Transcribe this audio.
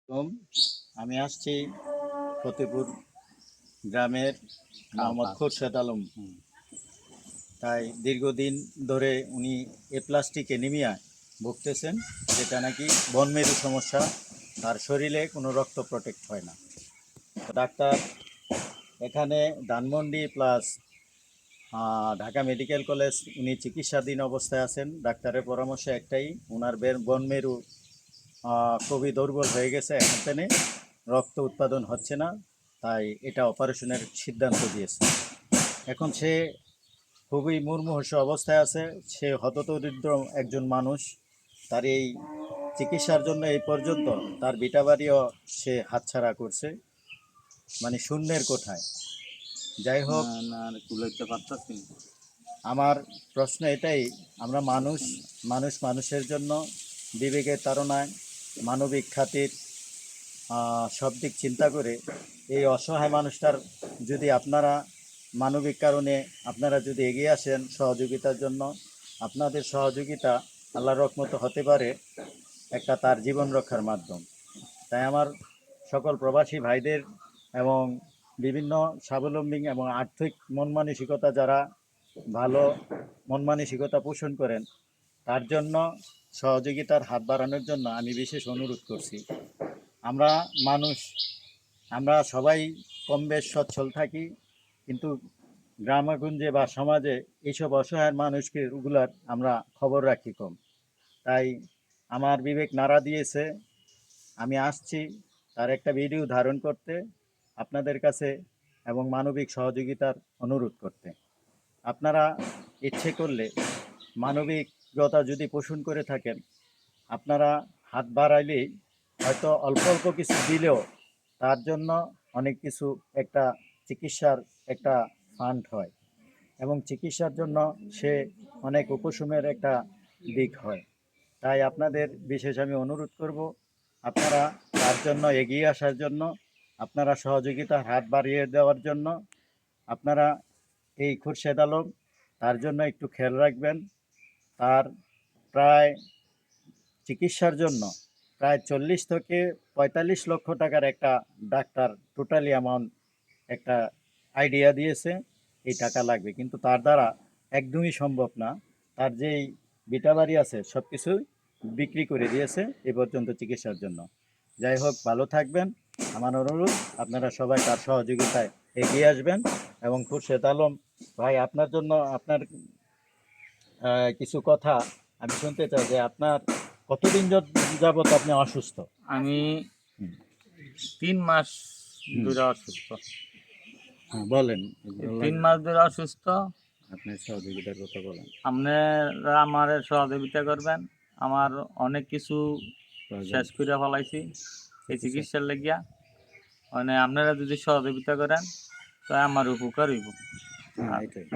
আসসালাম। আমি আসছি ফতেপুর গ্রামের মোহাম্মদ খোরশেদ আলম। তাই দীর্ঘদিন ধরে উনি এপ্লাস্টিক অ্যানিমিয়ায় ভুগতেছেন, যেটা নাকি বনমেরু সমস্যা। তার শরীরে কোনো রক্ত প্রোটেক্ট হয় না। তো ডাক্তার এখানে Dhanmondi plus Dhaka medical college উনি চিকিৎসাধীন অবস্থায় আছেন। ডাক্তারের পরামর্শ একটাই, ওনার বনমেরু খুবই দুর্বল হয়ে গেছে, এখানে রক্ত উৎপাদন হচ্ছে না, তাই এটা অপারেশনের সিদ্ধান্ত দিয়েছে। এখন সে খুবই মুমূর্ষু অবস্থায় আছে। সে হতদরিদ্র একজন মানুষ। তার এই চিকিৎসার জন্য এই পর্যন্ত তার ভিটাবাড়িও সে হাতছাড়া করছে, মানে শূন্যের কোঠায়। যাই হোক, আমার প্রশ্ন এটাই, আমরা মানুষ মানুষ মানুষের জন্য বিবেকের তাড়নায় মানবিক খাতির সব দিক চিন্তা করে এই অসহায় মানুষটার যদি আপনারা মানবিক কারণে আপনারা যদি এগিয়ে আসেন সহযোগিতার জন্য, আপনাদের সহযোগিতা আল্লাহর রহমতে হতে পারে একটা তার জীবন রক্ষার মাধ্যম। তাই আমার সকল প্রবাসী ভাইদের এবং বিভিন্ন স্বাবলম্বী এবং আর্থিক মন মানসিকতা যারা ভালো মন মানসিকতা পোষণ করেন, তার জন্য সহযোগিতার হাত বাড়ানোর জন্য আমি বিশেষ অনুরোধ করছি। আমরা মানুষ, আমরা সবাই কম বেশ সচ্ছল থাকি, কিন্তু গ্রামগঞ্জে বা সমাজে এইসব অসহায় মানুষগুলার আমরা খবর রাখি কম। তাই আমার বিবেক নাড়া দিয়েছে, আমি আসছি তার একটা ভিডিও ধারণ করতে আপনাদের কাছে এবং মানবিক সহযোগিতার অনুরোধ করতে। আপনারা ইচ্ছে করলে মানবিকতা যদি পোষণ করে থাকেন, আপনারা হাত বাড়াইলেই হয়তো অল্প অল্প কিছু দিলেও তার জন্য অনেক কিছু একটা চিকিৎসার একটা ফান্ড হয় এবং চিকিৎসার জন্য সে অনেক উপশমের একটা দিক হয়। তাই আপনাদের বিশেষ আমি অনুরোধ করব, আপনারা তার জন্য এগিয়ে আসার জন্য, আপনারা সহযোগিতার হাত বাড়িয়ে দেওয়ার জন্য। আপনারা এই খোরশেদ আলম, তার জন্য একটু খেয়াল রাখবেন। তার প্রায় চিকিৎসার জন্য প্রায় 40 থেকে 45 লক্ষ টাকার একটা ডাক্তার টোটালি অ্যামাউন্ট একটা আইডিয়া দিয়েছে, এই টাকা লাগবে, কিন্তু তার দ্বারা একদমই সম্ভব না। তার যেই বিটাবাড়ি আছে সব কিছুই বিক্রি করে দিয়েছে এ পর্যন্ত চিকিৎসার জন্য। যাই হোক, ভালো থাকবেন। আমার অনুরোধ, আপনারা সবাই তার সহযোগিতায় এগিয়ে আসবেন। এবং খোরশেদ আলম ভাই, আপনার জন্য আপনার কিছু কথা আমি শুনতে চাই, যে আপনার কতদিন যাবত আপনি অসুস্থ? আমি 3 মাস ধরে অসুস্থ। হ্যাঁ, বলেন। 3 মাস ধরে অসুস্থ। আপনার সহযোগিতার কথা বলেন। আপনারা আমার সহযোগিতা করবেন। আমার অনেক কিছু শেষ করে ফেলাইছি এই চিকিৎসার লেগিয়া। মানে আপনারা যদি সহযোগিতা করেন তো আমার উপকার হইব। হ্যাঁ, এটাই।